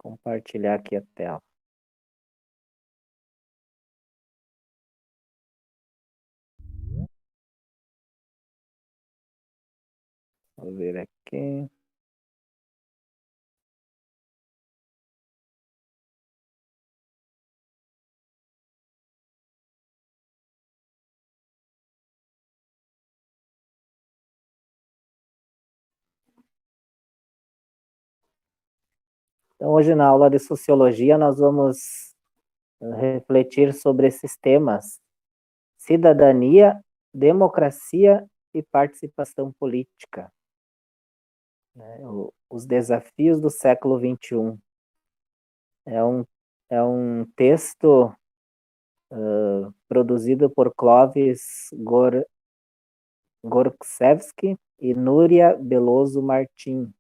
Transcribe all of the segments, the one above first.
Compartilhar aqui a tela. Vou ver aqui. Então, hoje na aula de Sociologia nós vamos refletir sobre esses temas: cidadania, democracia e participação política, né? Os desafios do século XXI. É um texto produzido por Clóvis Gorksevski e Núria Beloso Martim.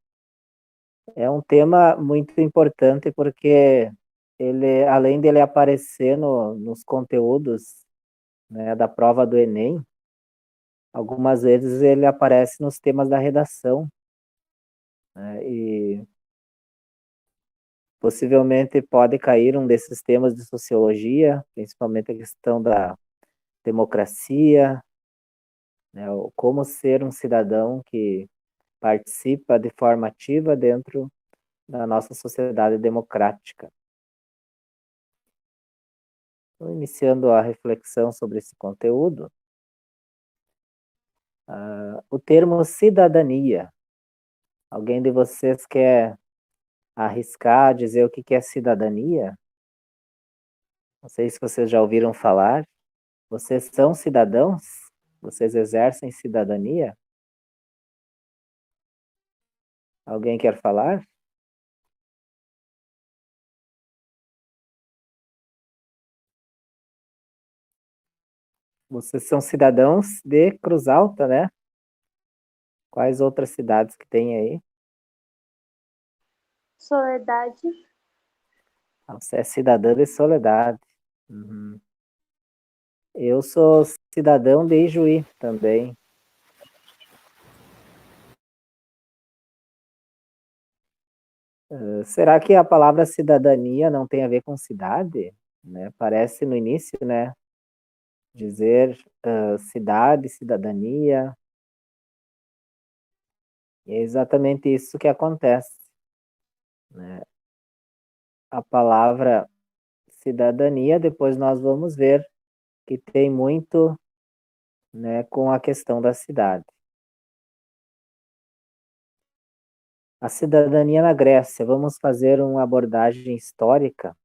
É um tema muito importante porque ele, além dele aparecer nos conteúdos, né, da prova do Enem, algumas vezes ele aparece nos temas da redação, né, e possivelmente pode cair um desses temas de sociologia, principalmente a questão da democracia, né, como ser um cidadão que participa de forma ativa dentro da nossa sociedade democrática. Então, iniciando a reflexão sobre esse conteúdo, o termo cidadania. Alguém de vocês quer arriscar, dizer o que é cidadania? Não sei se vocês já ouviram falar. Vocês são cidadãos? Vocês exercem cidadania? Alguém quer falar? Vocês são cidadãos de Cruz Alta, né? Quais outras cidades que tem aí? Soledade. Você é cidadã de Soledade. Uhum. Eu sou cidadão de Ijuí também. Será que a palavra cidadania não tem a ver com cidade? Né? Parece no início, né? Dizer cidade, cidadania. E é exatamente isso que acontece, né? A palavra cidadania, depois nós vamos ver que tem muito, né, com a questão da cidade. A cidadania na Grécia, vamos fazer uma abordagem histórica.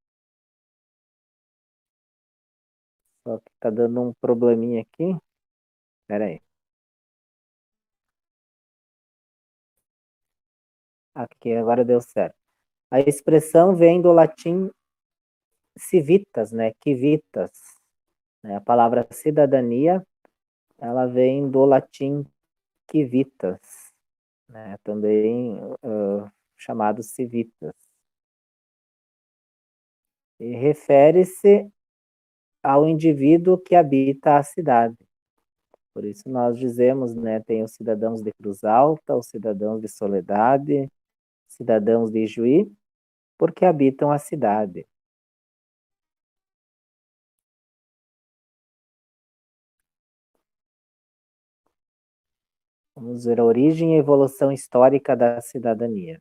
Só que está dando um probleminha aqui. Espera aí. Aqui, agora deu certo. A expressão vem do latim civitas, né? Civitas. Né? A palavra cidadania, ela vem do latim civitas, né? Também chamado civitas. E refere-se ao indivíduo que habita a cidade. Por isso nós dizemos, né, tem os cidadãos de Cruz Alta, os cidadãos de Soledade, cidadãos de Ijuí, porque habitam a cidade. Vamos ver a origem e evolução histórica da cidadania.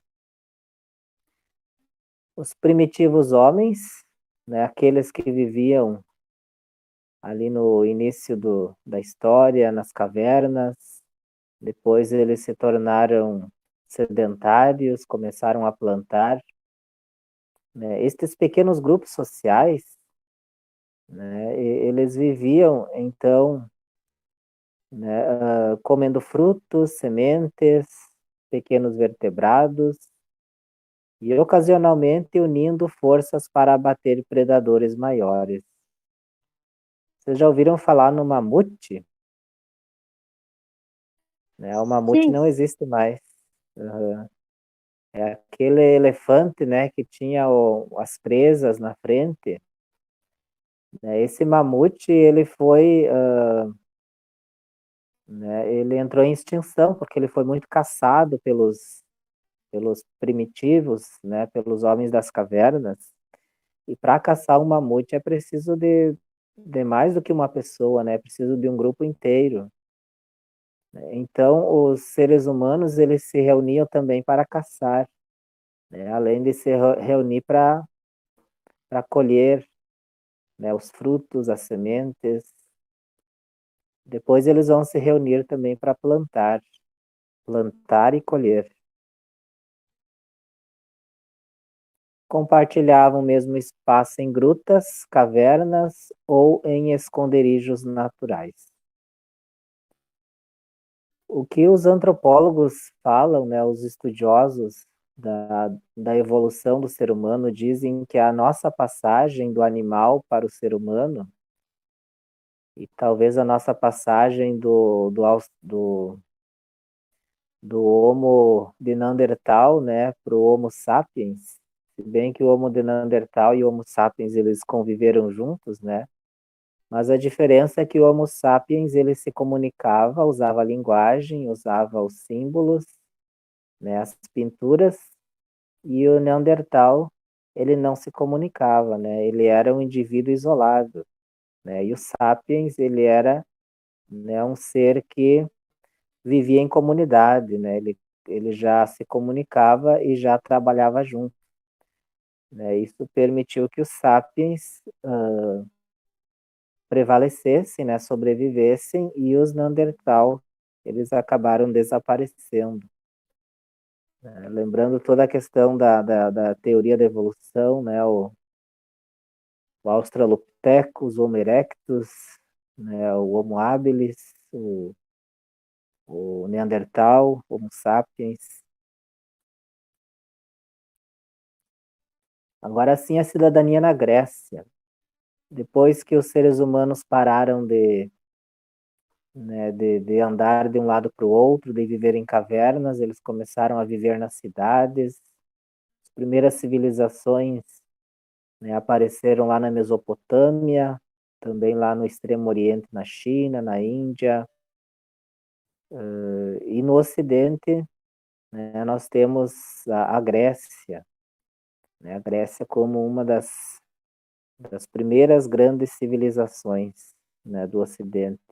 Os primitivos homens, né, aqueles que viviam ali no início da história, nas cavernas, depois eles se tornaram sedentários, começaram a plantar, né? Estes pequenos grupos sociais, né, eles viviam, então, né, comendo frutos, sementes, pequenos vertebrados, e ocasionalmente unindo forças para abater predadores maiores. Vocês já ouviram falar no mamute? Né? O mamute Sim. não existe mais. Uhum. É aquele elefante, né, que tinha as presas na frente. Né? Esse mamute, ele foi, né, ele entrou em extinção porque ele foi muito caçado pelos primitivos, né, pelos homens das cavernas. E para caçar um mamute é preciso de mais do que uma pessoa, né? É preciso de um grupo inteiro. Então, os seres humanos eles se reuniam também para caçar, né? Além de se reunir para colher, né, os frutos, as sementes. Depois eles vão se reunir também para plantar e colher. Compartilhavam o mesmo espaço em grutas, cavernas ou em esconderijos naturais. O que os antropólogos falam, né, os estudiosos da evolução do ser humano, dizem que a nossa passagem do animal para o ser humano, e talvez a nossa passagem do Homo de Neandertal, né, para o Homo sapiens, se bem que o Homo de Neandertal e o Homo sapiens eles conviveram juntos, né? Mas a diferença é que o Homo sapiens ele se comunicava, usava a linguagem, usava os símbolos, né, as pinturas, e o Neandertal ele não se comunicava, né? Ele era um indivíduo isolado, né? E o sapiens ele era, né, um ser que vivia em comunidade, né? Ele já se comunicava e já trabalhava junto, né? Isso permitiu que os sapiens prevalecessem, né? Sobrevivessem e os Neandertal eles acabaram desaparecendo, né? Lembrando toda a questão da teoria da evolução, né? O Australopithecus, o Homo erectus, né? O Homo habilis, o Neandertal, Homo sapiens. Agora sim, a cidadania na Grécia. Depois que os seres humanos pararam né, de andar de um lado para o outro, de viver em cavernas, eles começaram a viver nas cidades. As primeiras civilizações, né, apareceram lá na Mesopotâmia, também lá no Extremo Oriente, na China, na Índia, e no Ocidente, né, nós temos a Grécia, né, a Grécia como uma das primeiras grandes civilizações, né, do Ocidente.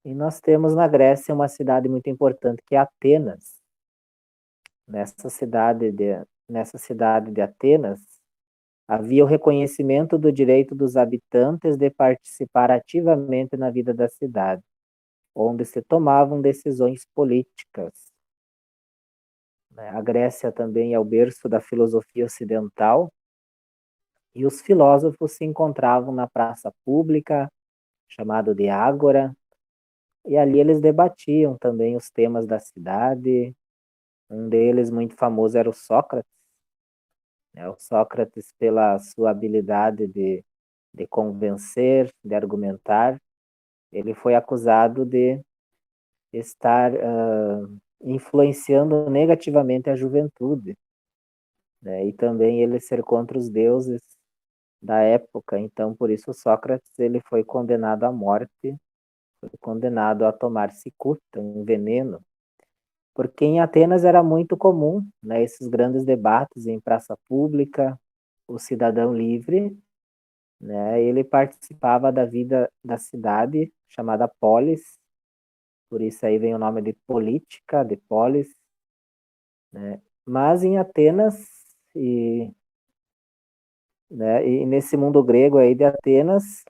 E nós temos na Grécia uma cidade muito importante que é Atenas. Nessa cidade nessa cidade de Atenas havia o reconhecimento do direito dos habitantes de participar ativamente na vida da cidade, onde se tomavam decisões políticas. A Grécia também é o berço da filosofia ocidental e os filósofos se encontravam na praça pública, chamado de Ágora, e ali eles debatiam também os temas da cidade. Um deles muito famoso era o Sócrates, né? O Sócrates, pela sua habilidade de convencer, de argumentar, ele foi acusado de estar influenciando negativamente a juventude, né? E também ele ser contra os deuses da época. Então, por isso, Sócrates ele foi condenado à morte, foi condenado a tomar cicuta, um veneno, porque em Atenas era muito comum, né, esses grandes debates em praça pública, o cidadão livre, né, ele participava da vida da cidade, chamada polis, por isso aí vem o nome de política, de polis, né, mas em Atenas, e, né, e nesse mundo grego aí de Atenas,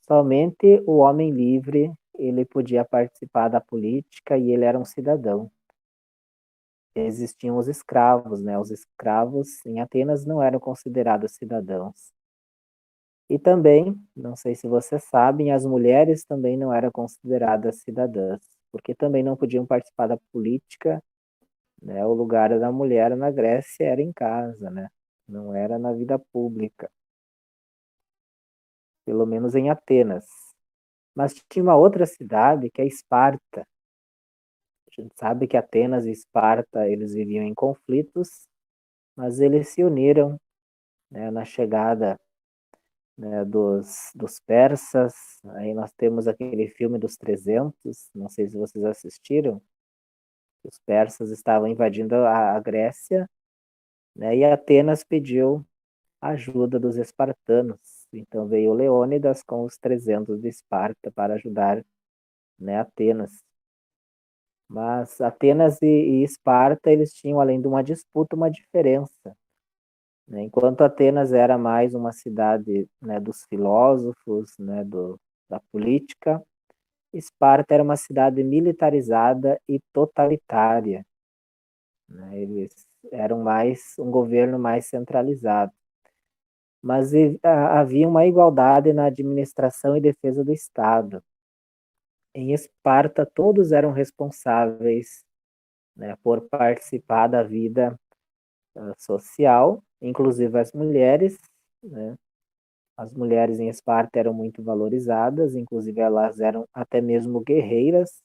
somente o homem livre, ele podia participar da política e ele era um cidadão. Existiam os escravos, né? Os escravos em Atenas não eram considerados cidadãos. E também, não sei se vocês sabem, as mulheres também não eram consideradas cidadãs, porque também não podiam participar da política, né? O lugar da mulher na Grécia era em casa, né? Não era na vida pública, pelo menos em Atenas. Mas tinha uma outra cidade que é Esparta. A gente sabe que Atenas e Esparta, eles viviam em conflitos, mas eles se uniram, né, na chegada, né, dos persas. Aí nós temos aquele filme dos 300, não sei se vocês assistiram, Os persas estavam invadindo a Grécia, né, e Atenas pediu ajuda dos espartanos. Então veio Leônidas com os 300 de Esparta para ajudar, né, Atenas. Mas Atenas e Esparta, eles tinham, além de uma disputa, uma diferença, né? Enquanto Atenas era mais uma cidade, né, dos filósofos, né, da política, Esparta era uma cidade militarizada e totalitária, né? Eles eram mais um governo mais centralizado. Mas havia uma igualdade na administração e defesa do Estado. Em Esparta, todos eram responsáveis, né, por participar da vida social, inclusive as mulheres, né? As mulheres em Esparta eram muito valorizadas, inclusive elas eram até mesmo guerreiras,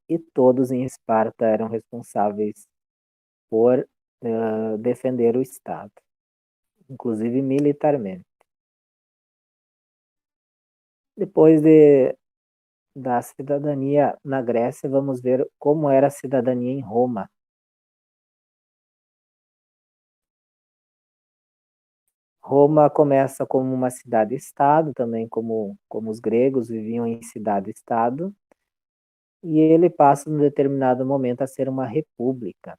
e todos em Esparta eram responsáveis por defender o Estado, inclusive militarmente. Depois da cidadania na Grécia, vamos ver como era a cidadania em Roma. Roma começa como uma cidade-estado, também como os gregos viviam em cidade-estado, e ele passa, num determinado momento, a ser uma república,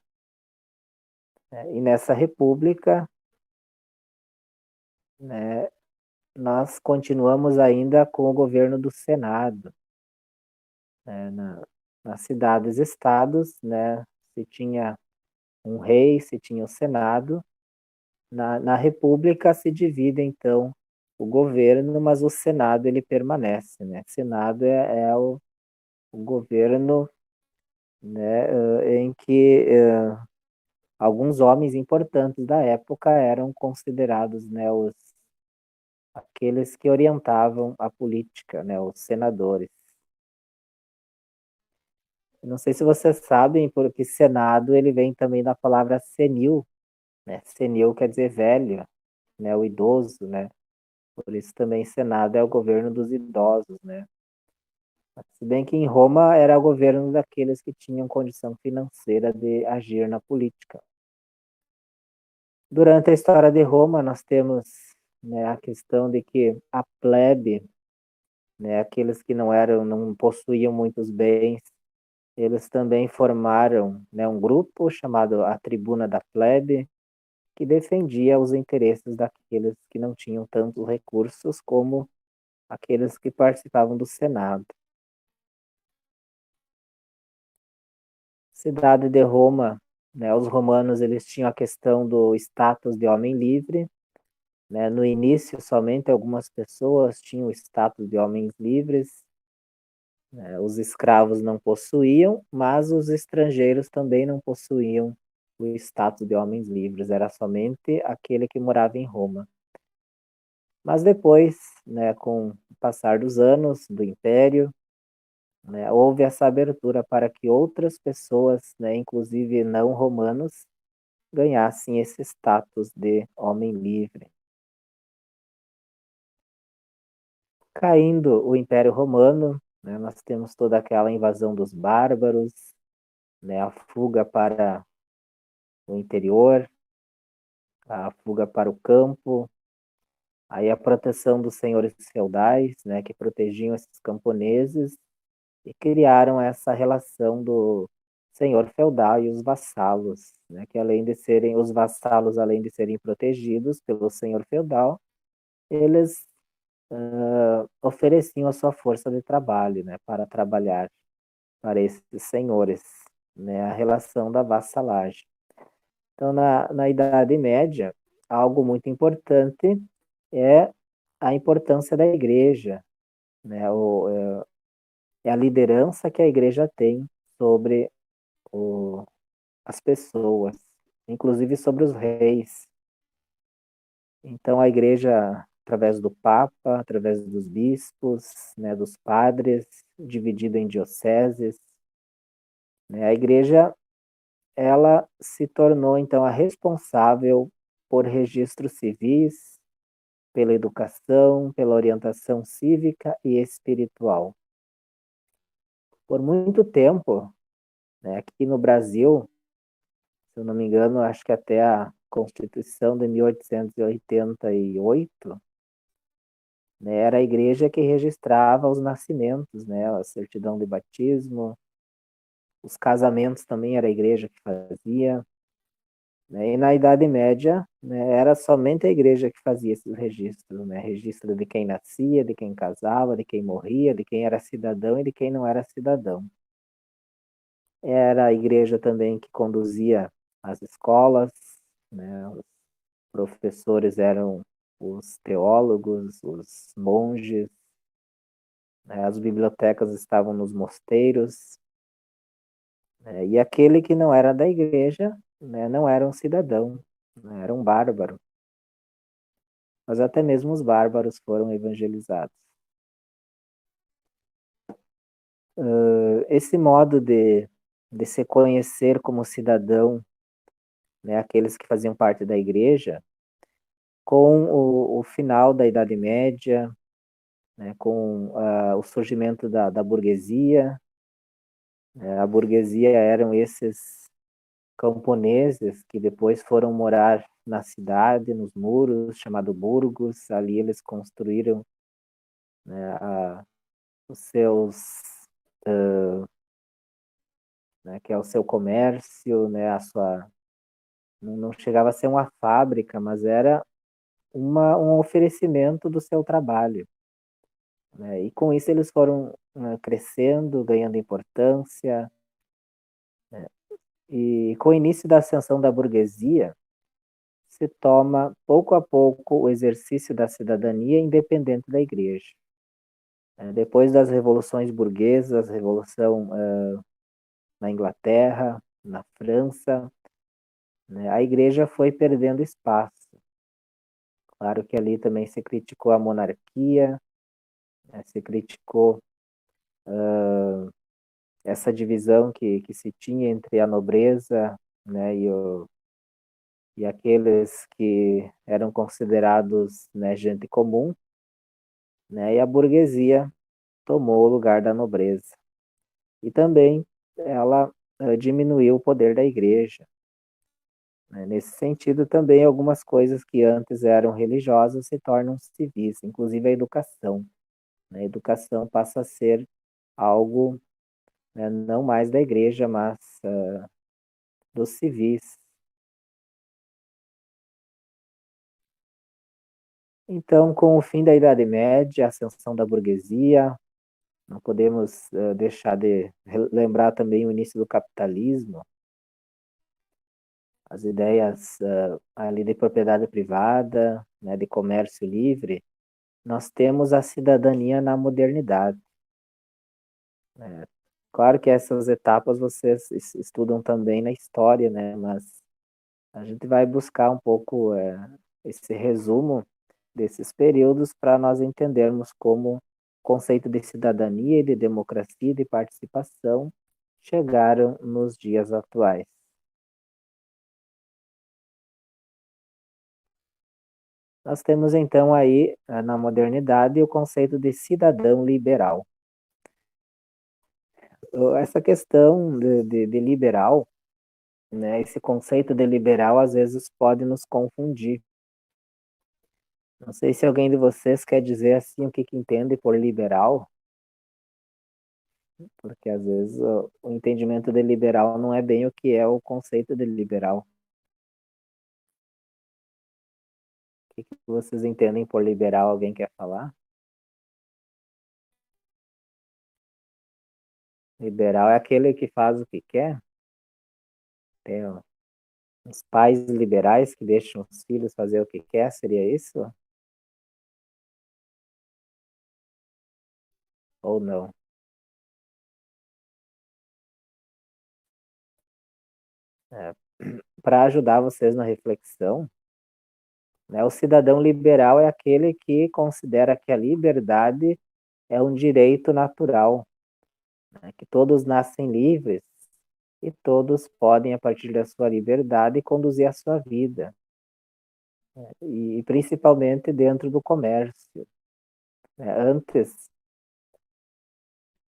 né? E nessa república, né, nós continuamos ainda com o governo do Senado, né, nas cidades-estados, né, se tinha um rei, se tinha o Senado. Na república se divide, então, o governo, mas o Senado ele permanece, né? Senado é o governo, né, em que alguns homens importantes da época eram considerados, né, aqueles que orientavam a política, né, os senadores. Não sei se vocês sabem, porque Senado ele vem também da palavra senil, né? Senil quer dizer velho, né, o idoso, né? Por isso também Senado é o governo dos idosos, né? Se bem que em Roma era o governo daqueles que tinham condição financeira de agir na política. Durante a história de Roma, nós temos, né, a questão de que a plebe, né, aqueles que não possuíam muitos bens, eles também formaram, né, um grupo chamado a Tribuna da Plebe, que defendia os interesses daqueles que não tinham tantos recursos como aqueles que participavam do Senado. Cidade de Roma, né, os romanos eles tinham a questão do status de homem livre, né? No início, somente algumas pessoas tinham o status de homens livres, né? Os escravos não possuíam, mas os estrangeiros também não possuíam o status de homens livres, era somente aquele que morava em Roma. Mas depois, né, com o passar dos anos do Império, né, houve essa abertura para que outras pessoas, né, inclusive não romanos, ganhassem esse status de homem livre. Caindo o Império Romano, né, nós temos toda aquela invasão dos bárbaros, né, a fuga para o interior, a fuga para o campo, aí a proteção dos senhores feudais, né, que protegiam esses camponeses e criaram essa relação do senhor feudal e os vassalos, né, que além de serem os vassalos, além de serem protegidos pelo senhor feudal, eles ofereciam a sua força de trabalho, né, para trabalhar para esses senhores, né, a relação da vassalagem. Então, na Idade Média, algo muito importante é a importância da igreja, né, é a liderança que a igreja tem sobre as pessoas, inclusive sobre os reis. Então, a igreja, através do Papa, através dos bispos, né, dos padres, dividida em dioceses, né, a igreja ela se tornou, então, a responsável por registros civis, pela educação, pela orientação cívica e espiritual. Por muito tempo, né? Aqui no Brasil, se eu não me engano, acho que até a Constituição de 1888, né, era a igreja que registrava os nascimentos, né, a certidão de batismo, os casamentos também era a igreja que fazia, né, e na Idade Média, né, era somente a igreja que fazia esses registros, né, registro de quem nascia, de quem casava, de quem morria, de quem era cidadão e de quem não era cidadão. Era a igreja também que conduzia as escolas, né, os professores eram os teólogos, os monges, né, as bibliotecas estavam nos mosteiros, né, e aquele que não era da igreja, né, não era um cidadão, né, era um bárbaro. Mas até mesmo os bárbaros foram evangelizados. Esse modo de se conhecer como cidadão, né, aqueles que faziam parte da igreja, com o final da Idade Média, né, com o surgimento da burguesia, né, a burguesia eram esses camponeses que depois foram morar na cidade, nos muros, chamado Burgos. Ali eles construíram, né, os seus, né, que é o seu comércio, né, a sua, não chegava a ser uma fábrica, mas era um oferecimento do seu trabalho, né, e com isso eles foram, né, crescendo, ganhando importância, né, e com o início da ascensão da burguesia, se toma pouco a pouco o exercício da cidadania independente da igreja. Depois das revoluções burguesas, revolução na Inglaterra, na França, né, a igreja foi perdendo espaço. Claro que ali também se criticou a monarquia, né, se criticou essa divisão que se tinha entre a nobreza, né, e aqueles que eram considerados, né, gente comum, né, e a burguesia tomou o lugar da nobreza. E também ela diminuiu o poder da igreja, né? Nesse sentido, também algumas coisas que antes eram religiosas se tornam civis, inclusive a educação, né? A educação passa a ser algo, né, não mais da igreja, mas dos civis. Então, com o fim da Idade Média, a ascensão da burguesia, não podemos deixar de lembrar também o início do capitalismo, as ideias ali de propriedade privada, né, de comércio livre, nós temos a cidadania na modernidade, né? Claro que essas etapas vocês estudam também na história, né? Mas a gente vai buscar um pouco esse resumo desses períodos para nós entendermos como o conceito de cidadania, de democracia e de participação chegaram nos dias atuais. Nós temos então aí, na modernidade, o conceito de cidadão liberal. Essa questão de liberal, né, esse conceito de liberal às vezes pode nos confundir. Não sei se alguém de vocês quer dizer assim o que entende por liberal, porque às vezes o entendimento de liberal não é bem o que é o conceito de liberal. O que vocês entendem por liberal? Alguém quer falar? Liberal é aquele que faz o que quer? Tem os pais liberais que deixam os filhos fazer o que quer, seria isso? Ou não? É, para ajudar vocês na reflexão, né, o cidadão liberal é aquele que considera que a liberdade é um direito natural, né, que todos nascem livres e todos podem, a partir da sua liberdade, conduzir a sua vida, e principalmente dentro do comércio, né? Antes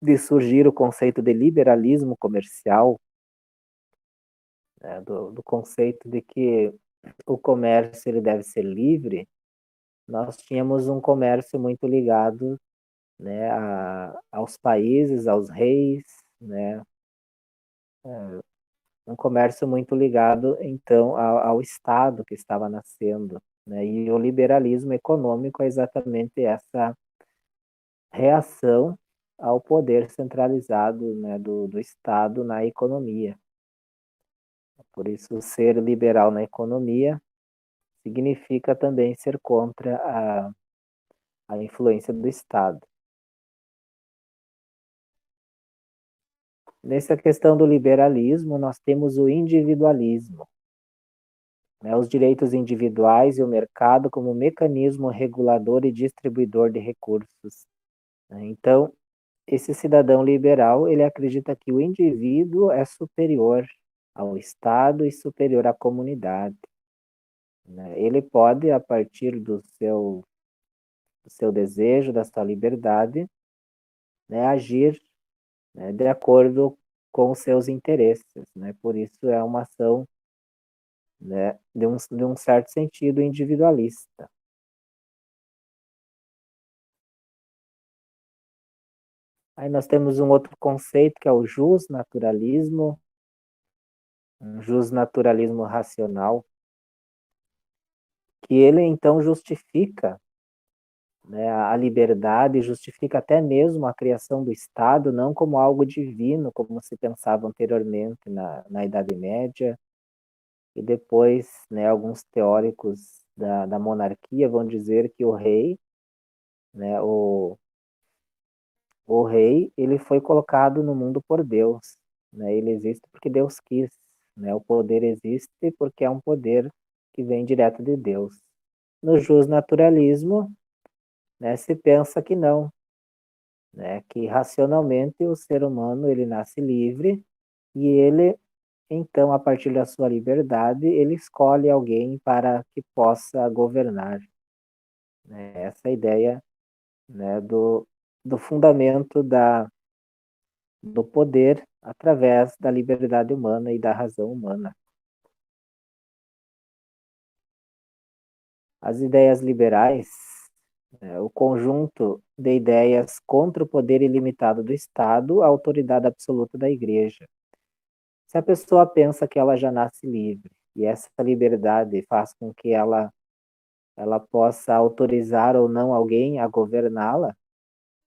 de surgir o conceito de liberalismo comercial, né, do conceito de que o comércio ele deve ser livre, nós tínhamos um comércio muito ligado, né, aos países, aos reis, né, um comércio muito ligado, então, ao Estado que estava nascendo, né, e o liberalismo econômico é exatamente essa reação ao poder centralizado, né, do Estado na economia. Por isso, ser liberal na economia significa também ser contra a influência do Estado. Nessa questão do liberalismo, nós temos o individualismo, né, os direitos individuais e o mercado como mecanismo regulador e distribuidor de recursos. Né? Então, esse cidadão liberal, ele acredita que o indivíduo é superior ao Estado e superior à comunidade. Né? Ele pode, a partir do seu desejo, da sua liberdade, né, agir, né, de acordo com os seus interesses. Né? Por isso é uma ação, né, de um certo sentido individualista. Aí nós temos um outro conceito que é o justnaturalismo, um justnaturalismo racional, que ele então justifica, né, a liberdade, justifica até mesmo a criação do Estado, não como algo divino, como se pensava anteriormente na Idade Média, e depois, né, alguns teóricos da monarquia vão dizer que o rei, né, o rei, ele foi colocado no mundo por Deus, né, ele existe porque Deus quis, né, o poder existe porque é um poder que vem direto de Deus. No justnaturalismo, né, se pensa que não, né, que racionalmente o ser humano ele nasce livre e ele, então, a partir da sua liberdade, ele escolhe alguém para que possa governar. Né? Essa é a ideia, né, do fundamento do poder através da liberdade humana e da razão humana. As ideias liberais, o conjunto de ideias contra o poder ilimitado do Estado, a autoridade absoluta da Igreja. Se a pessoa pensa que ela já nasce livre e essa liberdade faz com que ela possa autorizar ou não alguém a governá-la,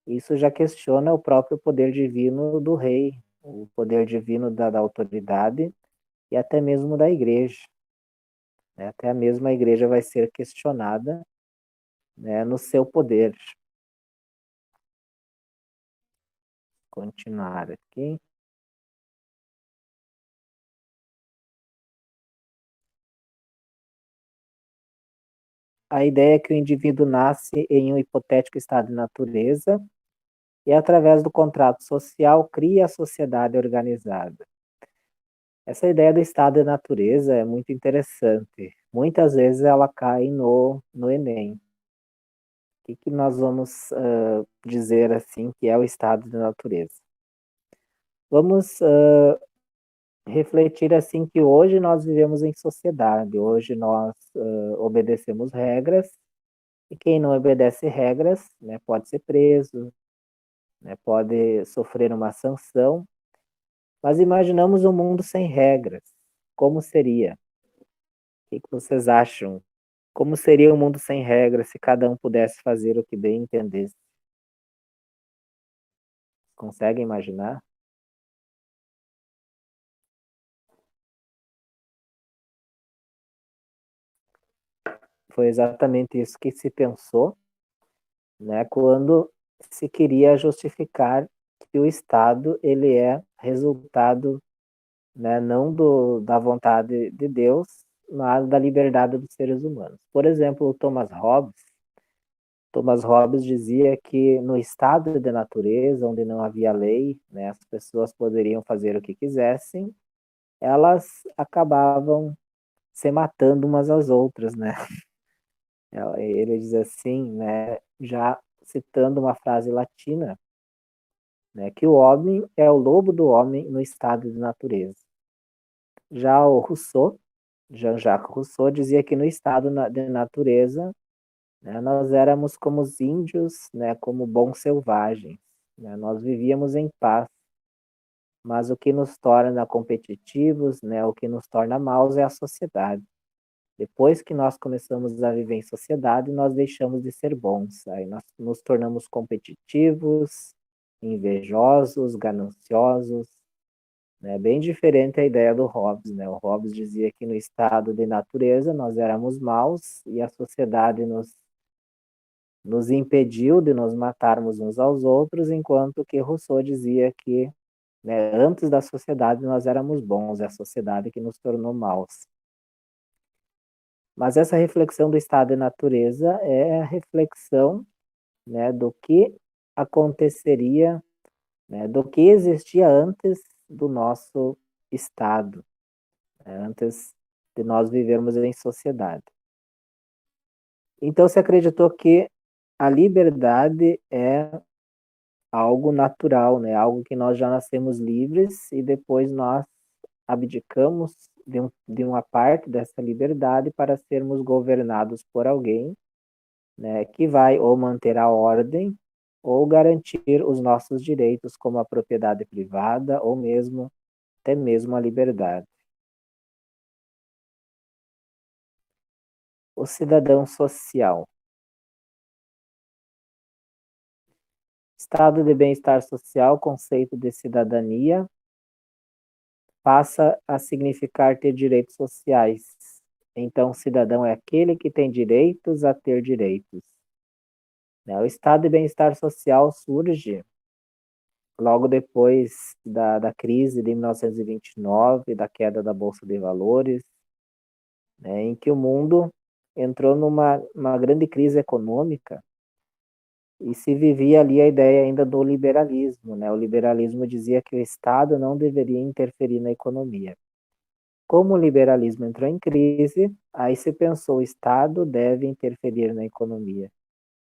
isso já questiona o próprio poder divino do rei, o poder divino da autoridade e até mesmo da igreja. Né? Até mesmo a igreja vai ser questionada, né, no seu poder. Continuar aqui. A ideia é que o indivíduo nasce em um hipotético estado de natureza e, através do contrato social, cria a sociedade organizada. Essa ideia do estado de natureza é muito interessante. Muitas vezes ela cai no Enem. O que nós vamos dizer assim que é o estado de natureza? Vamos refletir assim que hoje nós vivemos em sociedade, hoje nós obedecemos regras e quem não obedece regras, né, pode ser preso, né, pode sofrer uma sanção. Mas imaginamos um mundo sem regras. Como seria? O que vocês acham? Como seria um mundo sem regras se cada um pudesse fazer o que bem entendesse? Consegue imaginar? Foi exatamente isso que se pensou, né, quando se queria justificar que o Estado ele é resultado, né, não da vontade de Deus, mas da liberdade dos seres humanos. Por exemplo, o Thomas Hobbes dizia que no estado de natureza, onde não havia lei, né, as pessoas poderiam fazer o que quisessem, elas acabavam se matando umas às outras, né? Ele diz assim, né, já citando uma frase latina, né, que o homem é o lobo do homem no estado de natureza. Já o Rousseau, Jean-Jacques Rousseau, dizia que no estado de natureza, né, nós éramos como os índios, né, como bons selvagens, né, nós vivíamos em paz, mas o que nos torna competitivos, né, o que nos torna maus é a sociedade. Depois que nós começamos a viver em sociedade, nós deixamos de ser bons. Aí nós nos tornamos competitivos, invejosos, gananciosos, né? Bem diferente a ideia do Hobbes, né? O Hobbes dizia que no estado de natureza nós éramos maus e a sociedade nos impediu de nos matarmos uns aos outros, enquanto que Rousseau dizia que, né, antes da sociedade nós éramos bons, é a sociedade que nos tornou maus. Mas essa reflexão do estado de natureza é a reflexão, né, do que aconteceria, né, do que existia antes do nosso estado, né, antes de nós vivermos em sociedade. Então se acreditou que a liberdade é algo natural, né, algo que nós já nascemos livres e depois nós abdicamos de uma parte dessa liberdade para sermos governados por alguém, né, que vai ou manter a ordem ou garantir os nossos direitos, como a propriedade privada ou mesmo até mesmo a liberdade. O cidadão social. Estado de bem-estar social, conceito de cidadania, passa a significar ter direitos sociais. Então, cidadão é aquele que tem direitos a ter direitos. Né? O estado de bem-estar social surge logo depois da crise de 1929, da queda da Bolsa de Valores, né, em que o mundo entrou numa grande crise econômica e se vivia ali a ideia ainda do liberalismo. Né? O liberalismo dizia que o Estado não deveria interferir na economia. Como o liberalismo entrou em crise, aí se pensou o Estado deve interferir na economia.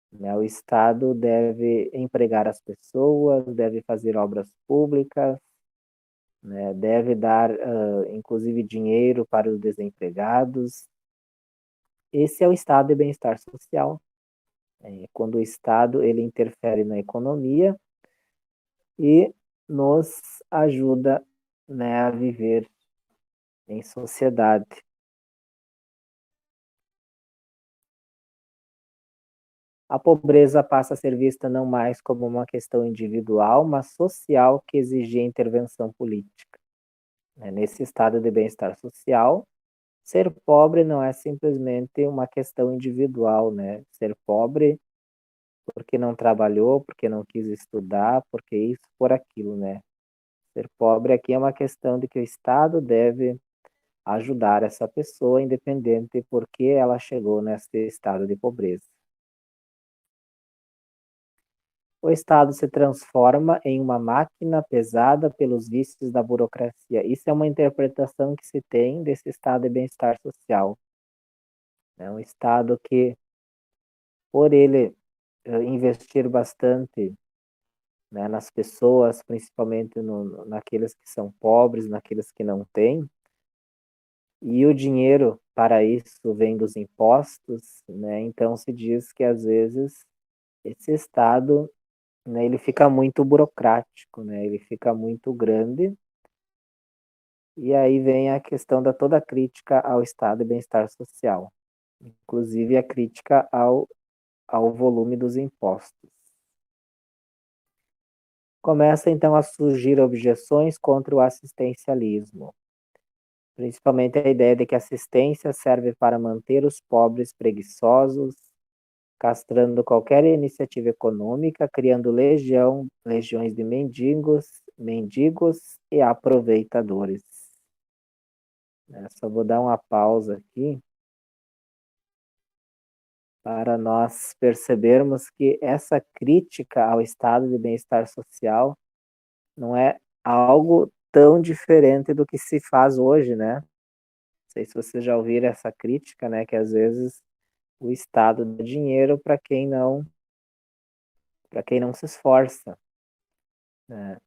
Né? O Estado deve empregar as pessoas, deve fazer obras públicas, né? Deve dar, inclusive, dinheiro para os desempregados. Esse é o estado de bem-estar social. Quando o Estado ele interfere na economia e nos ajuda, né, a viver em sociedade. A pobreza passa a ser vista não mais como uma questão individual, mas social que exigia intervenção política. Nesse estado de bem-estar social, ser pobre não é simplesmente uma questão individual, né? Ser pobre porque não trabalhou, porque não quis estudar, porque isso, por aquilo, né? Ser pobre aqui é uma questão de que o Estado deve ajudar essa pessoa, independente por que ela chegou nesse estado de pobreza. O Estado se transforma em uma máquina pesada pelos vícios da burocracia. Isso é uma interpretação que se tem desse estado de bem-estar social. É um estado que, por ele investir bastante, né, nas pessoas, principalmente naqueles que são pobres, naqueles que não têm, e o dinheiro para isso vem dos impostos, né? Então se diz que às vezes esse estado, né, ele fica muito burocrático, né? Ele fica muito grande. E aí vem a questão da toda a crítica ao estado de bem-estar social, inclusive a crítica ao volume dos impostos. Começa então a surgir objeções contra o assistencialismo, principalmente a ideia de que a assistência serve para manter os pobres preguiçosos, castrando qualquer iniciativa econômica, criando legiões de mendigos e aproveitadores. Só vou dar uma pausa aqui para nós percebermos que essa crítica ao estado de bem-estar social não é algo tão diferente do que se faz hoje, né? Não sei se vocês já ouviram essa crítica, né? Que às vezes o Estado dá dinheiro para quem não se esforça, né?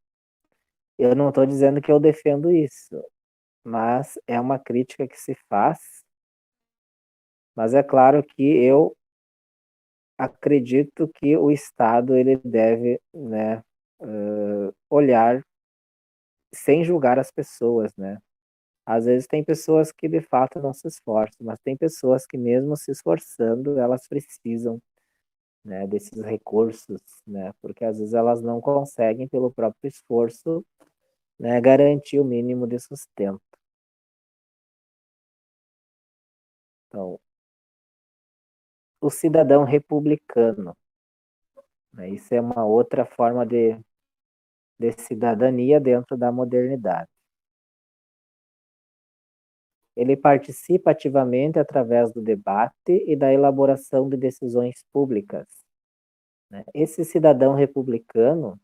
Eu não estou dizendo que eu defendo isso, mas é uma crítica que se faz, mas é claro que eu acredito que o Estado ele deve, né, olhar sem julgar as pessoas, né? Às vezes tem pessoas que de fato não se esforçam, mas tem pessoas que mesmo se esforçando, elas precisam, né, desses recursos, né? Porque às vezes elas não conseguem pelo próprio esforço, né, garantir o mínimo de sustento. Então, o cidadão republicano, né, isso é uma outra forma de cidadania dentro da modernidade. Ele participa ativamente através do debate e da elaboração de decisões públicas, né? Esse cidadão republicano,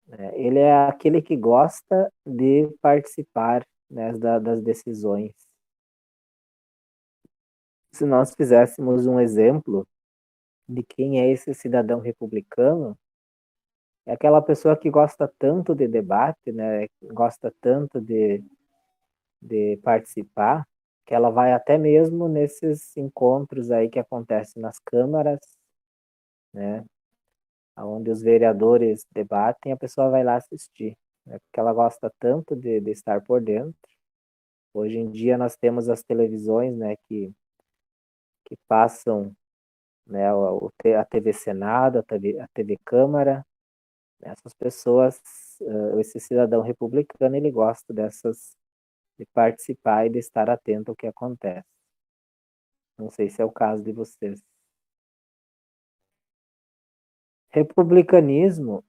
né, ele é aquele que gosta de participar, né, das decisões. Se nós fizéssemos um exemplo de quem é esse cidadão republicano, é aquela pessoa que gosta tanto de debate, né, gosta tanto de participar, que ela vai até mesmo nesses encontros aí que acontecem nas câmaras, né, onde os vereadores debatem, a pessoa vai lá assistir, né, porque ela gosta tanto de estar por dentro. Hoje em dia nós temos as televisões, né, que passam, né, a TV Senado, a TV Câmara. Essas pessoas, esse cidadão republicano, ele gosta de participar e de estar atento ao que acontece. Não sei se é o caso de vocês. Republicanismo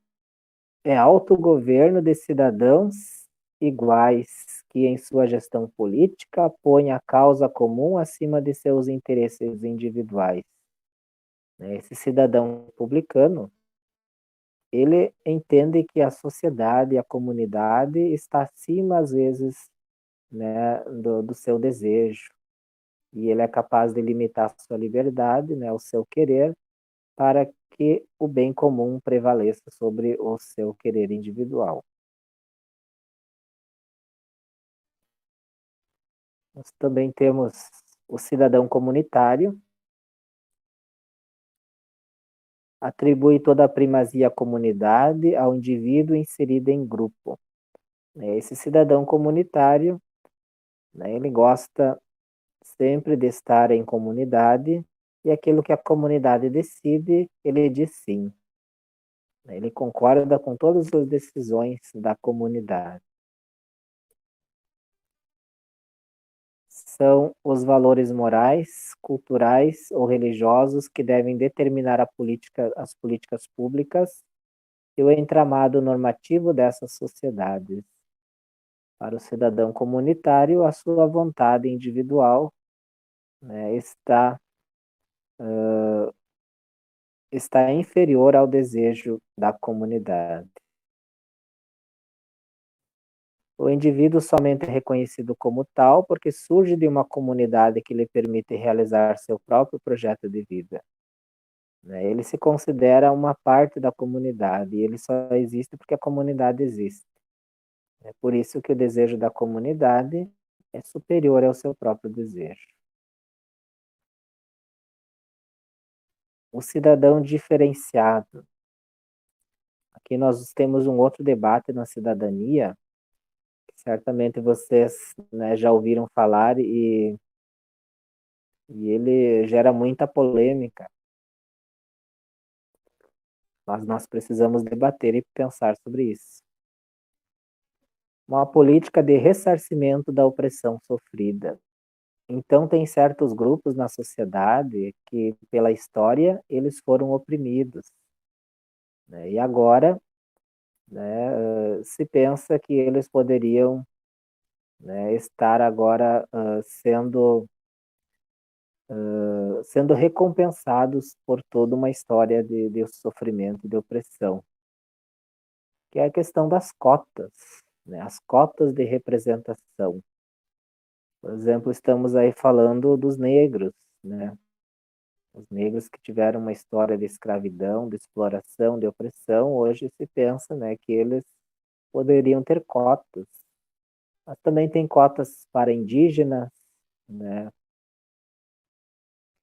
é autogoverno de cidadãos iguais que, em sua gestão política, põe a causa comum acima de seus interesses individuais. Esse cidadão republicano, ele entende que a sociedade, a comunidade está acima, às vezes, né, do seu desejo, e ele é capaz de limitar sua liberdade, né, o seu querer, para que o bem comum prevaleça sobre o seu querer individual. Nós também temos o cidadão comunitário, atribui toda a primazia à comunidade, ao indivíduo inserido em grupo. Esse cidadão comunitário, né, ele gosta sempre de estar em comunidade e aquilo que a comunidade decide, ele diz sim. Ele concorda com todas as decisões da comunidade. São os valores morais, culturais ou religiosos que devem determinar as políticas públicas e o entramado normativo dessas sociedades. Para o cidadão comunitário, a sua vontade individual, né, está inferior ao desejo da comunidade. O indivíduo somente é reconhecido como tal porque surge de uma comunidade que lhe permite realizar seu próprio projeto de vida, né? Ele se considera uma parte da comunidade e ele só existe porque a comunidade existe. É por isso que o desejo da comunidade é superior ao seu próprio desejo. O cidadão diferenciado. Aqui nós temos um outro debate na cidadania, que certamente vocês, né, já ouviram falar e ele gera muita polêmica, mas nós precisamos debater e pensar sobre isso. Uma política de ressarcimento da opressão sofrida. Então, tem certos grupos na sociedade que, pela história, eles foram oprimidos, né? E agora, né, se pensa que eles poderiam, né, estar agora sendo recompensados por toda uma história de sofrimento, de opressão, que é a questão das cotas, né, as cotas de representação. Por exemplo, estamos aí falando dos negros, né? Os negros que tiveram uma história de escravidão, de exploração, de opressão, hoje se pensa, né, que eles poderiam ter cotas, Mas também tem cotas para indígenas, né?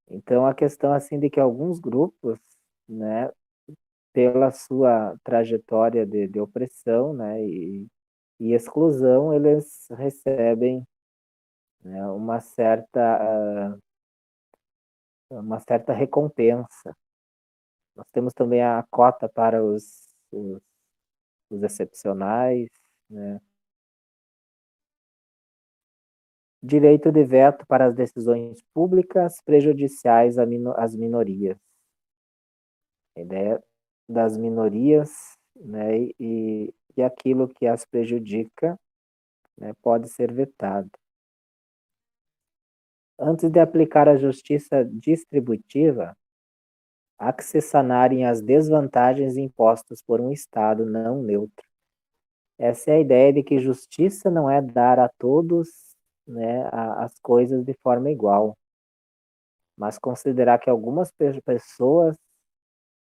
Então a questão assim de que alguns grupos, né, pela sua trajetória de opressão, né, e exclusão, eles recebem, né, uma certa recompensa. Nós temos também a cota para os excepcionais, né? Direito de veto para as decisões públicas prejudiciais às minorias. A ideia das minorias, né, e aquilo que as prejudica, né, pode ser vetado. Antes de aplicar a justiça distributiva, há que se sanarem as desvantagens impostas por um Estado não neutro. Essa é a ideia de que justiça não é dar a todos, né, as coisas de forma igual, mas considerar que algumas pessoas,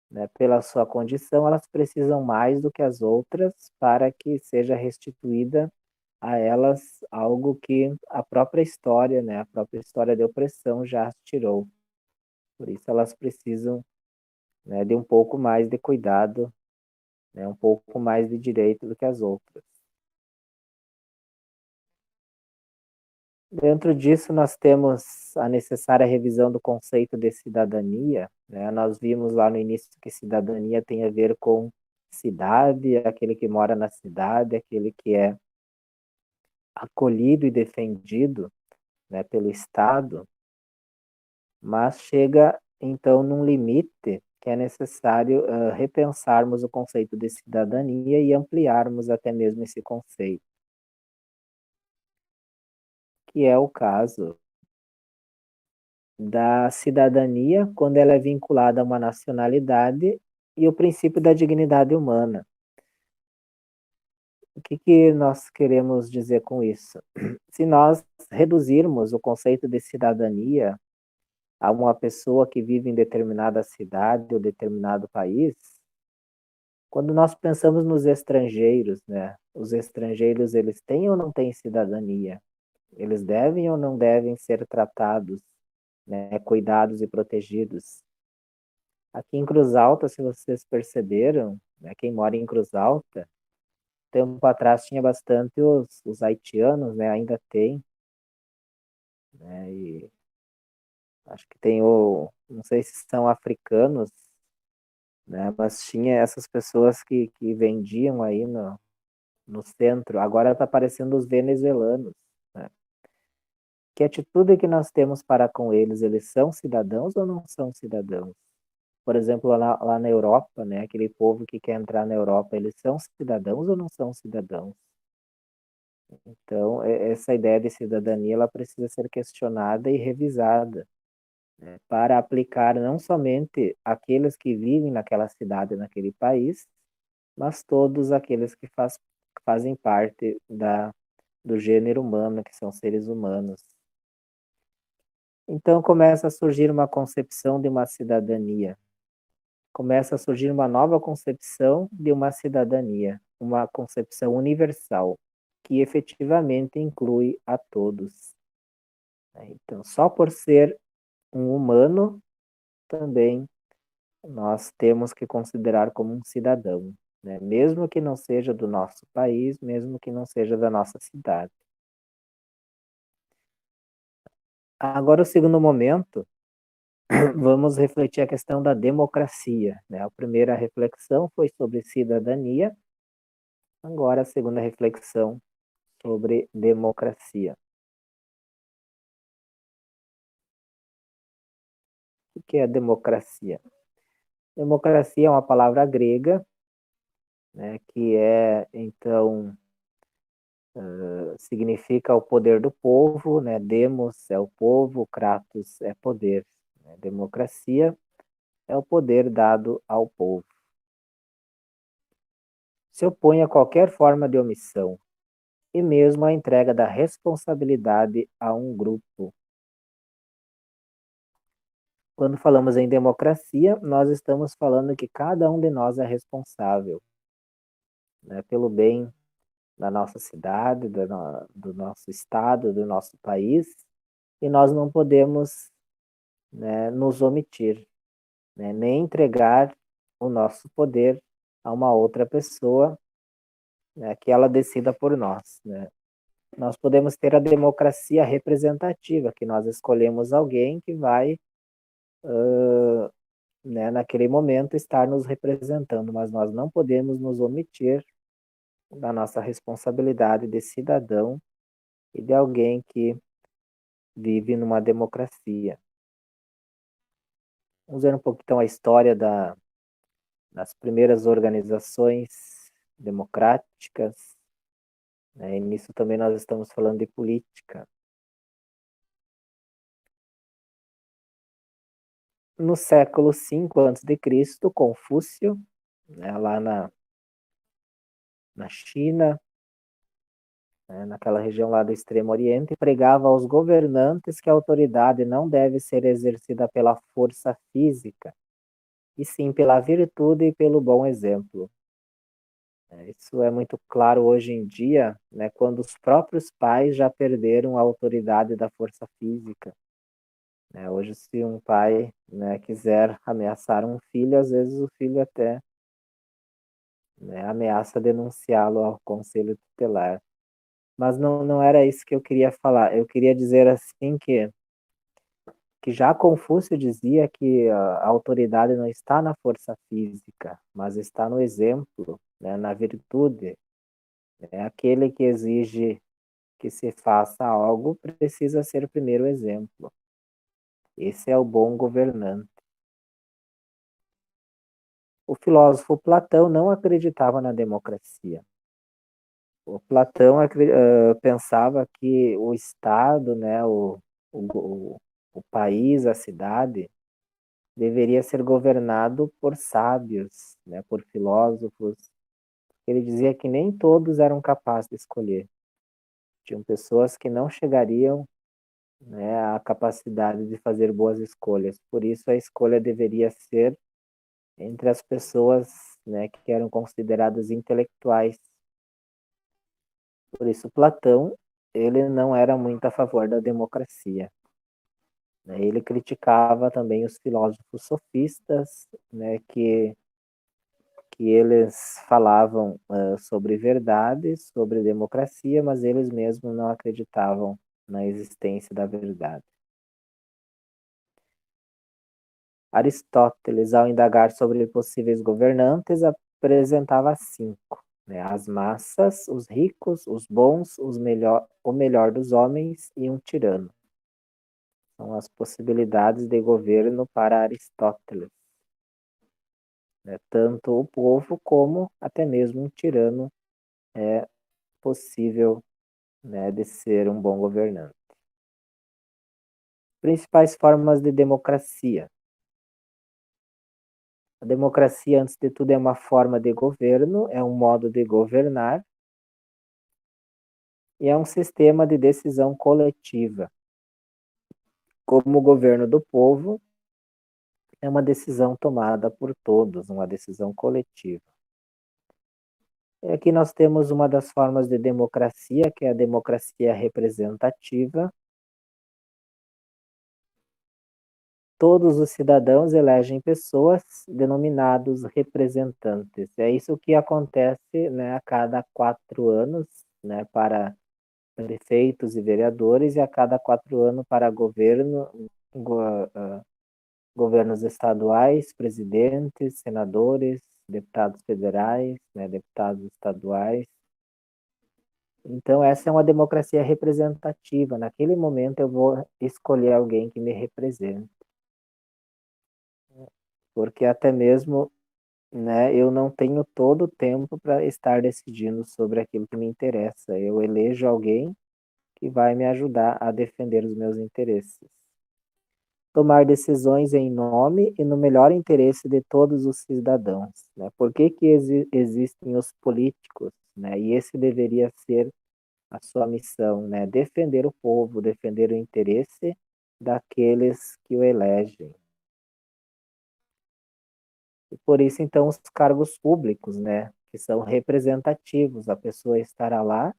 né, pela sua condição, elas precisam mais do que as outras para que seja restituída a elas algo que a própria história, né, a própria história de opressão já as tirou. Por isso elas precisam, né, de um pouco mais de cuidado, né, um pouco mais de direito do que as outras. Dentro disso, nós temos a necessária revisão do conceito de cidadania, né? Nós vimos lá no início que cidadania tem a ver com cidade, aquele que mora na cidade, aquele que é acolhido e defendido, né, pelo Estado, mas chega então num limite que é necessário repensarmos o conceito de cidadania e ampliarmos até mesmo esse conceito, que é o caso da cidadania quando ela é vinculada a uma nacionalidade e o princípio da dignidade humana. O que nós queremos dizer com isso? Se nós reduzirmos o conceito de cidadania a uma pessoa que vive em determinada cidade ou determinado país, quando nós pensamos nos estrangeiros, né? Os estrangeiros, eles têm ou não têm cidadania? Eles devem ou não devem ser tratados, né, cuidados e protegidos? Aqui em Cruz Alta, se vocês perceberam, né, quem mora em Cruz Alta, tempo atrás tinha bastante os haitianos, né, ainda tem, né, e acho que tem não sei se são africanos, né, mas tinha essas pessoas que vendiam aí no centro, agora está aparecendo os venezuelanos, né? Que atitude que nós temos para com eles? Eles são cidadãos ou não são cidadãos? Por exemplo, lá na Europa, né, aquele povo que quer entrar na Europa, eles são cidadãos ou não são cidadãos? Então, essa ideia de cidadania, ela precisa ser questionada e revisada, né, para aplicar não somente aqueles que vivem naquela cidade, naquele país, mas todos aqueles que fazem parte do gênero humano, que são seres humanos. Então, começa a surgir uma concepção de uma cidadania, começa a surgir uma nova concepção de uma cidadania, uma concepção universal, que efetivamente inclui a todos, né? Então, só por ser um humano, também nós temos que considerar como um cidadão, né? Mesmo que não seja do nosso país, mesmo que não seja da nossa cidade. Agora, o segundo momento, vamos refletir a questão da democracia, né? A primeira reflexão foi sobre cidadania, agora a segunda reflexão sobre democracia. O que é democracia? Democracia é uma palavra grega, né, que então, significa o poder do povo, né? Demos é o povo, kratos é poder, né? Democracia é o poder dado ao povo. Se opõe a qualquer forma de omissão e mesmo a entrega da responsabilidade a um grupo. Quando falamos em democracia, nós estamos falando que cada um de nós é responsável, né, pelo bem da nossa cidade, do nosso estado, do nosso país, e nós não podemos, né, nos omitir, né, nem entregar o nosso poder a uma outra pessoa, né, que ela decida por nós, né. Nós podemos ter a democracia representativa, que nós escolhemos alguém que vai, né, naquele momento estar nos representando, mas nós não podemos nos omitir da nossa responsabilidade de cidadão e de alguém que vive numa democracia. Vamos ver um pouco então a história das primeiras organizações democráticas, né? E nisso também nós estamos falando de política. No século V a.C., Confúcio, né, lá na China, né, naquela região lá do Extremo Oriente, pregava aos governantes que a autoridade não deve ser exercida pela força física, e sim pela virtude e pelo bom exemplo. Isso é muito claro hoje em dia, né, quando os próprios pais já perderam a autoridade da força física. Né? Hoje, se um pai, né, quiser ameaçar um filho, às vezes o filho até, né, ameaça denunciá-lo ao conselho tutelar. Mas não era isso que eu queria falar. Eu queria dizer assim que já Confúcio dizia que a autoridade não está na força física, mas está no exemplo, né, na virtude. É aquele que exige que se faça algo precisa ser o primeiro exemplo. Esse é o bom governante. O filósofo Platão não acreditava na democracia. O Platão pensava que o Estado, né, o país, a cidade, deveria ser governado por sábios, né, por filósofos. Ele dizia que nem todos eram capazes de escolher. Tinham pessoas que não chegariam, né, à capacidade de fazer boas escolhas. Por isso, a escolha deveria ser entre as pessoas, né, que eram consideradas intelectuais. Por isso, Platão, ele não era muito a favor da democracia. Né? Ele criticava também os filósofos sofistas, né, que eles falavam sobre verdade, sobre democracia, mas eles mesmos não acreditavam na existência da verdade. Aristóteles, ao indagar sobre possíveis governantes, apresentava cinco, né? As massas, os ricos, os bons, o melhor dos homens e um tirano. São as possibilidades de governo para Aristóteles. Né? Tanto o povo como até mesmo um tirano é possível, né, de ser um bom governante. Principais formas de democracia. A democracia, antes de tudo, é uma forma de governo, é um modo de governar e é um sistema de decisão coletiva. Como o governo do povo, é uma decisão tomada por todos, uma decisão coletiva. E aqui nós temos uma das formas de democracia, que é a democracia representativa. Todos os cidadãos elegem pessoas denominados representantes. É isso que acontece, né, a cada 4 anos, né, para prefeitos e vereadores, e a cada 4 anos para governos estaduais, presidentes, senadores, deputados federais, né, deputados estaduais. Então, essa é uma democracia representativa. Naquele momento, eu vou escolher alguém que me represente. Porque até mesmo, né, eu não tenho todo o tempo para estar decidindo sobre aquilo que me interessa. Eu elejo alguém que vai me ajudar a defender os meus interesses. Tomar decisões em nome e no melhor interesse de todos os cidadãos. Né? Por que existem os políticos? Né? E esse deveria ser a sua missão, né? Defender o povo, defender o interesse daqueles que o elegem. E por isso, então, os cargos públicos, né? que são representativos. A pessoa estará lá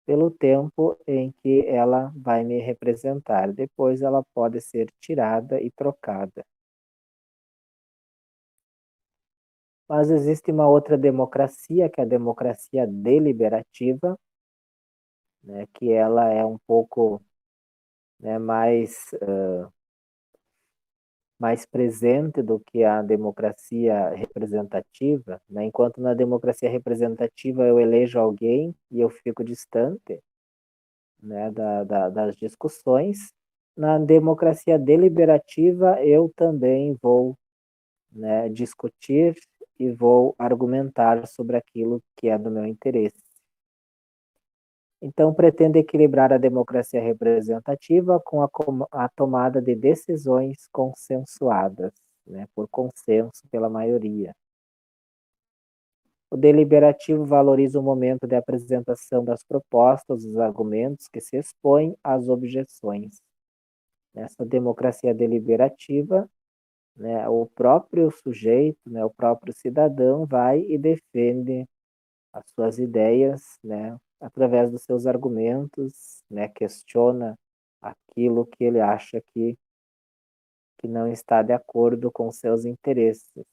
pelo tempo em que ela vai me representar. Depois ela pode ser tirada e trocada. Mas existe uma outra democracia, que é a democracia deliberativa, né, que ela é um pouco, né, mais presente do que a democracia representativa, né? Enquanto na democracia representativa eu elejo alguém e eu fico distante, né, das discussões, na democracia deliberativa eu também vou, né, discutir e vou argumentar sobre aquilo que é do meu interesse. Então, pretende equilibrar a democracia representativa com a tomada de decisões consensuadas, né, por consenso pela maioria. O deliberativo valoriza o momento de apresentação das propostas, os argumentos que se expõem às objeções. Nessa democracia deliberativa, né, o próprio sujeito, né, o próprio cidadão vai e defende as suas ideias, né, através dos seus argumentos, né, questiona aquilo que ele acha que não está de acordo com seus interesses.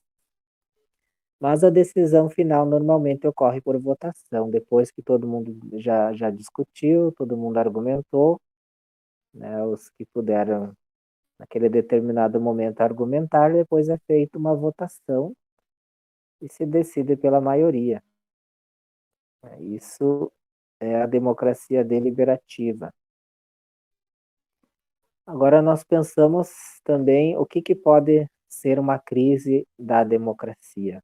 Mas a decisão final normalmente ocorre por votação, depois que todo mundo já discutiu, todo mundo argumentou, né, os que puderam, naquele determinado momento, argumentar, depois é feita uma votação e se decide pela maioria. Isso é a democracia deliberativa. Agora nós pensamos também o que pode ser uma crise da democracia.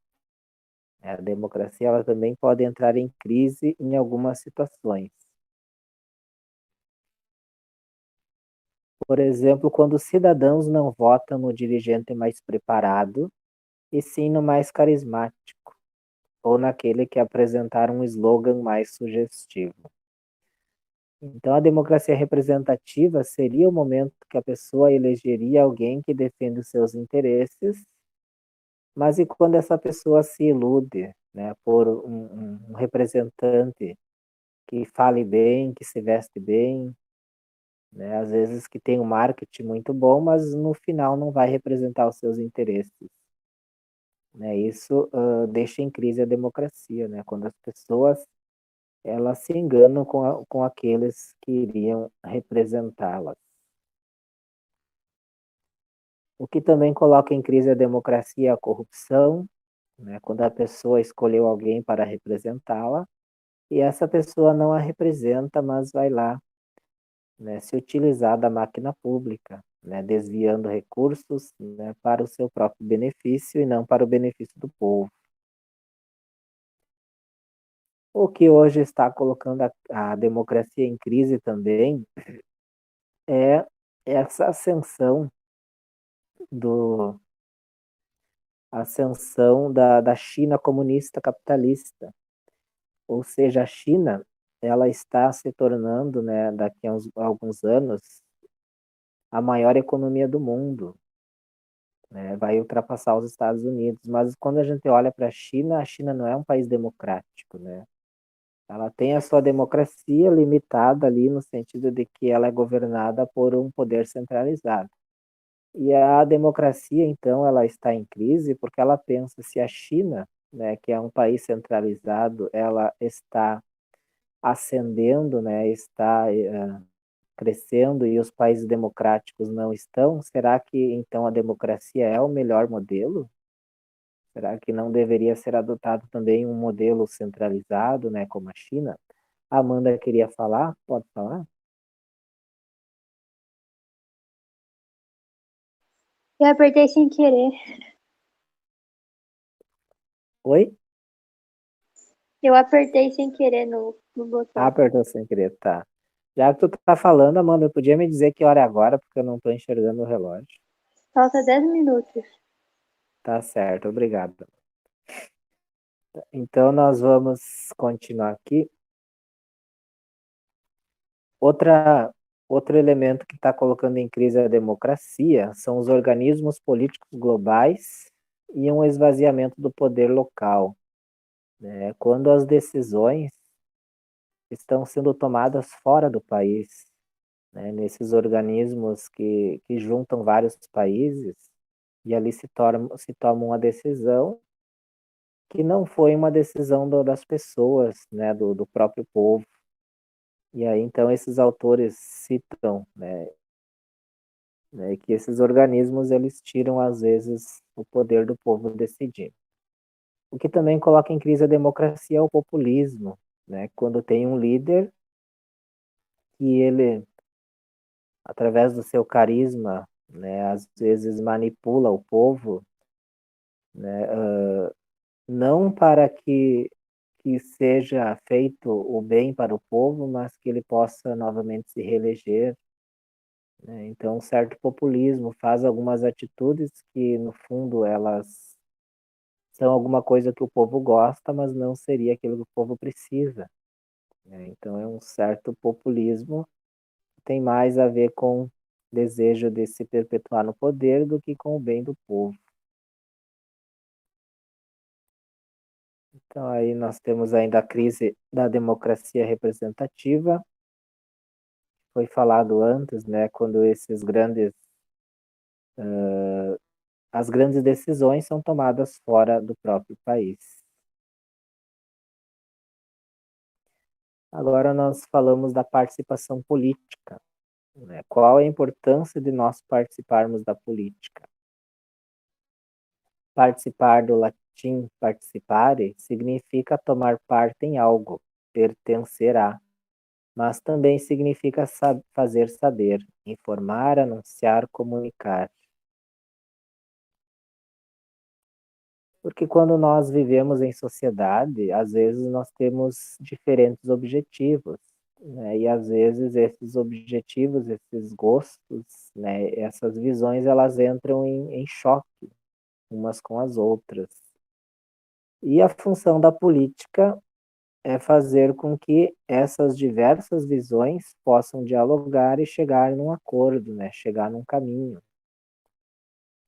A democracia ela também pode entrar em crise em algumas situações. Por exemplo, quando os cidadãos não votam no dirigente mais preparado, e sim no mais carismático, ou naquele que apresentar um slogan mais sugestivo. Então, a democracia representativa seria o momento que a pessoa elegeria alguém que defende os seus interesses, mas e quando essa pessoa se ilude, né, por um representante que fale bem, que se veste bem, né, às vezes que tem um marketing muito bom, mas no final não vai representar os seus interesses. Né? Isso deixa em crise a democracia, né, quando as pessoas elas se enganam com aqueles que iriam representá-las. O que também coloca em crise a democracia é a corrupção, né? Quando a pessoa escolheu alguém para representá-la e essa pessoa não a representa, mas vai lá, né, se utilizar da máquina pública, né, desviando recursos, né, para o seu próprio benefício e não para o benefício do povo. O que hoje está colocando a democracia em crise também é essa do, ascensão da China comunista capitalista. Ou seja, a China ela está se tornando, né, daqui a alguns anos, a maior economia do mundo. Né, vai ultrapassar os Estados Unidos. Mas quando a gente olha para a China não é um país democrático. Né? Ela tem a sua democracia limitada ali no sentido de que ela é governada por um poder centralizado. E a democracia, então, ela está em crise porque ela pensa se a China, né, que é um país centralizado, ela está ascendendo, né, está crescendo e os países democráticos não estão, será que então a democracia é o melhor modelo? Será que não deveria ser adotado também um modelo centralizado, né, como a China? A Amanda queria falar? Pode falar? Eu apertei sem querer. Oi? Eu apertei sem querer no Ah, botão. apertou sem querer, tá. Já que tu tá falando, Amanda, podia me dizer que hora é agora, porque eu não tô enxergando o relógio. Falta 10 minutos. Tá certo, obrigado. Então, nós vamos continuar aqui. Outro elemento que está colocando em crise a democracia são os organismos políticos globais e um esvaziamento do poder local. né? Quando as decisões estão sendo tomadas fora do país, né? Nesses organismos que juntam vários países, e ali se toma uma decisão que não foi uma decisão das pessoas, né? Do próprio povo. E aí, então, esses autores citam, né, que esses organismos eles tiram, às vezes, o poder do povo decidir. O que também coloca em crise a democracia é o populismo, né? Quando tem um líder que ele, através do seu carisma, né, às vezes manipula o povo, né, não para que seja feito o bem para o povo, mas que ele possa novamente se reeleger, né? Então, um certo populismo faz algumas atitudes que, no fundo, elas são alguma coisa que o povo gosta, mas não seria aquilo que o povo precisa, né? Então, é um certo populismo que tem mais a ver com desejo de se perpetuar no poder do que com o bem do povo. Então, aí nós temos ainda a crise da democracia representativa, foi falado antes, né, quando as grandes decisões são tomadas fora do próprio país. Agora nós falamos da participação política, né? Qual a importância de nós participarmos da política? Participar, do latim participare, significa tomar parte em algo, pertencer a, mas também significa fazer saber, informar, anunciar, comunicar. Porque quando nós vivemos em sociedade, às vezes nós temos diferentes objetivos, né? E às vezes esses objetivos, esses gostos, né? Essas visões, elas entram em choque umas com as outras. E a função da política é fazer com que essas diversas visões possam dialogar e chegar num acordo, né? Chegar num caminho.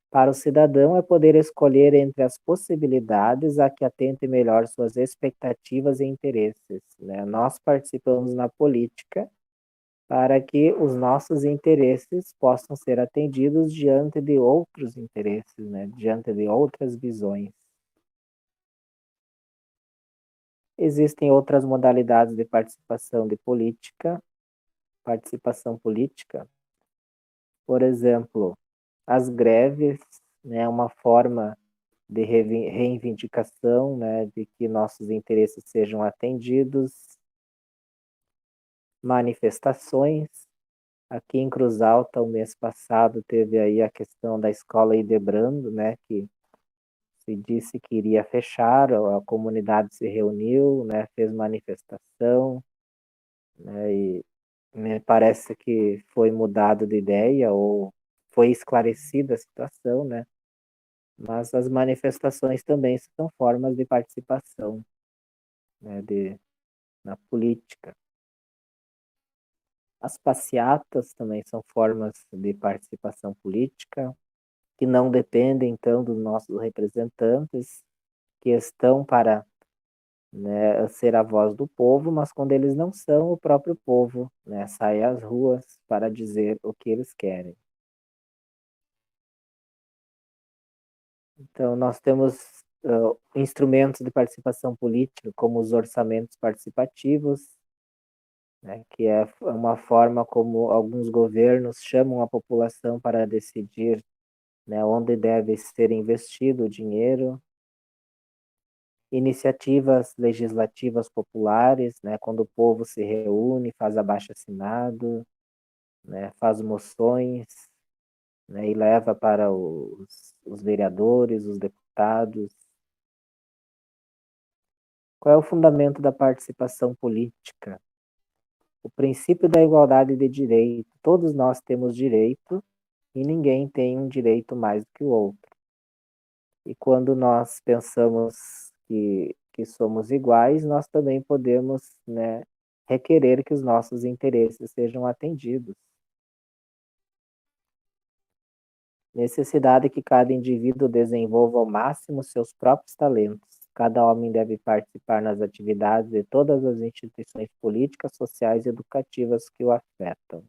Para o cidadão é poder escolher entre as possibilidades a que atente melhor suas expectativas e interesses, né? Nós participamos na política para que os nossos interesses possam ser atendidos diante de outros interesses, né? Diante de outras visões. Existem outras modalidades de participação política, por exemplo, as greves, né, é uma forma de reivindicação, né, de que nossos interesses sejam atendidos, manifestações. Aqui em Cruz Alta, o mês passado, teve aí a questão da escola Idebrando, né, que se disse que iria fechar, a comunidade se reuniu, né, fez manifestação, né, e me parece que foi mudado de ideia ou foi esclarecida a situação, né, mas as manifestações também são formas de participação, né, na política. As passeatas também são formas de participação política, que não dependem, então, dos nossos representantes, que estão para, né, ser a voz do povo, mas quando eles não são, o próprio povo, né, sai às ruas para dizer o que eles querem. Então, nós temos instrumentos de participação política, como os orçamentos participativos, né, que é uma forma como alguns governos chamam a população para decidir, né, onde deve ser investido o dinheiro. Iniciativas legislativas populares, né, quando o povo se reúne, faz abaixo-assinado, né, faz moções, né, e leva para os vereadores, os deputados. Qual é o fundamento da participação política? O princípio da igualdade de direito. Todos nós temos direito e ninguém tem um direito mais do que o outro. E quando nós pensamos que somos iguais, nós também podemos, né, requerer que os nossos interesses sejam atendidos. Necessidade que cada indivíduo desenvolva ao máximo seus próprios talentos, Cada homem deve participar nas atividades de todas as instituições políticas, sociais e educativas que o afetam.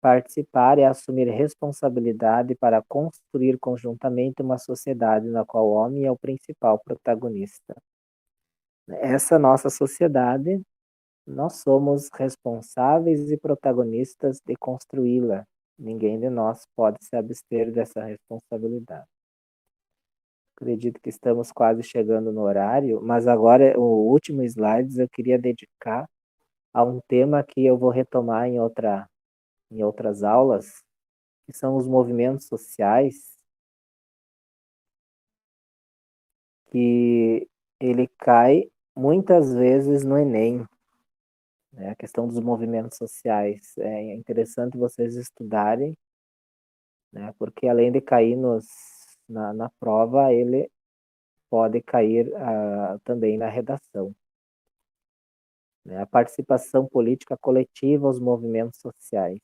Participar é assumir responsabilidade para construir conjuntamente uma sociedade na qual o homem é o principal protagonista. Essa nossa sociedade, nós somos responsáveis e protagonistas de construí-la. Ninguém de nós pode se abster dessa responsabilidade. Acredito que estamos quase chegando no horário, mas agora o último slide eu queria dedicar a um tema que eu vou retomar em outras aulas, que são os movimentos sociais, que ele cai muitas vezes no Enem, né? A questão dos movimentos sociais. É interessante vocês estudarem, né? Porque além de cair na prova, ele pode cair também na redação. Né? A participação política coletiva aos movimentos sociais.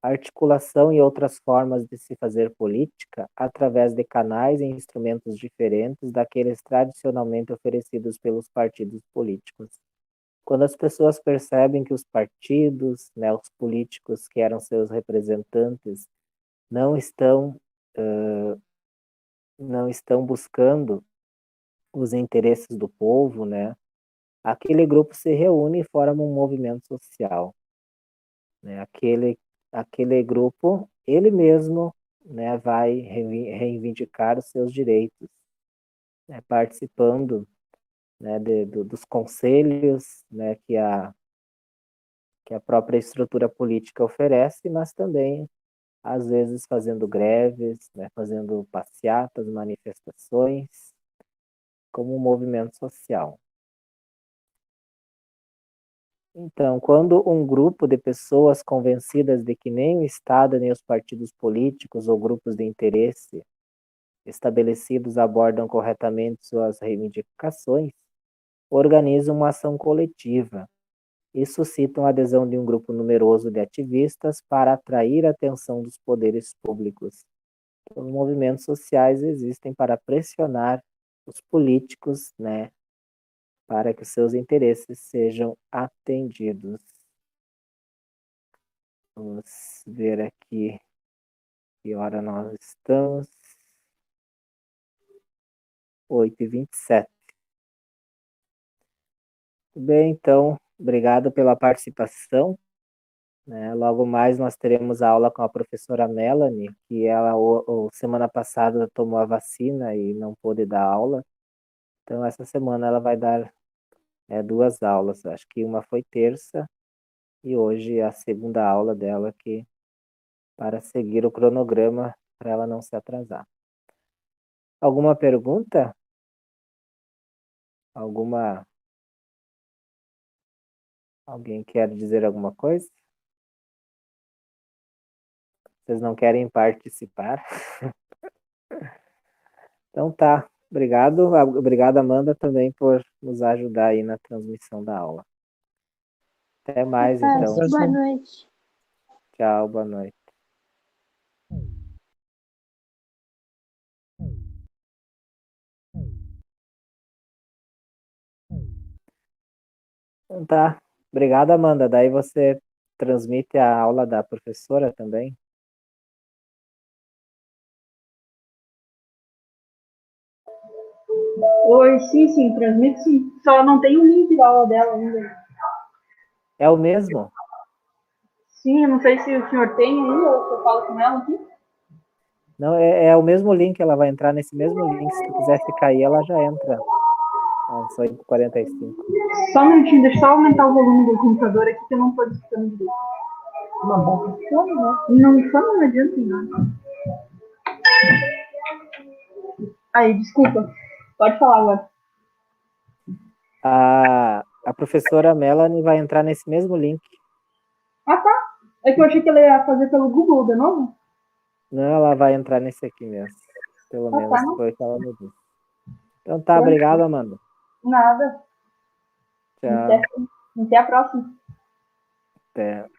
Articulação e outras formas de se fazer política através de canais e instrumentos diferentes daqueles tradicionalmente oferecidos pelos partidos políticos. Quando as pessoas percebem que os partidos, né, os políticos que eram seus representantes, não estão buscando os interesses do povo, né, aquele grupo se reúne e forma um movimento social. Né, aquele grupo, ele mesmo, né, vai reivindicar os seus direitos, né, participando, né, dos conselhos, né, que a própria estrutura política oferece, mas também, às vezes, fazendo greves, né, fazendo passeatas, manifestações, como um movimento social. Então, quando um grupo de pessoas convencidas de que nem o Estado, nem os partidos políticos ou grupos de interesse estabelecidos abordam corretamente suas reivindicações, organizam uma ação coletiva e suscitam a adesão de um grupo numeroso de ativistas para atrair a atenção dos poderes públicos. Então, os movimentos sociais existem para pressionar os políticos, né, para que os seus interesses sejam atendidos. Vamos ver aqui que hora nós estamos. 8h27. Bem, então, obrigado pela participação. Né? Logo mais nós teremos a aula com a professora Melanie, que ela semana passada tomou a vacina e não pôde dar aula. Então, essa semana ela vai dar 2 aulas. Acho que uma foi terça e hoje é a segunda aula dela, que para seguir o cronograma para ela não se atrasar. Alguma pergunta? Alguém quer dizer alguma coisa? Vocês não querem participar? Então tá. Obrigado. Obrigado, Amanda, também por nos ajudar aí na transmissão da aula. Até mais, então. Boa noite. Tchau, boa noite. Então tá. Obrigado, Amanda. Daí você transmite a aula da professora também? Oi, sim, transmite sim. Só não tem o link da aula dela ainda. É o mesmo? Sim, eu não sei se o senhor tem ainda, ou se eu falo com ela aqui. Não, é o mesmo link, ela vai entrar nesse mesmo link. Se tu quiser ficar aí, ela já entra. Às 8h45. Só um minutinho, deixa eu só aumentar o volume do computador aqui, que eu não estou escutando direito. Uma boca fome, né? Não adianta nada. Aí, desculpa. Pode falar agora. A professora Melanie vai entrar nesse mesmo link. Ah, tá. É que eu achei que ela ia fazer pelo Google de novo. Não, ela vai entrar nesse aqui mesmo. Pelo menos tá. foi o que ela me disse. Então tá, obrigado, Amanda. Nada. Tchau. Até a próxima. Até.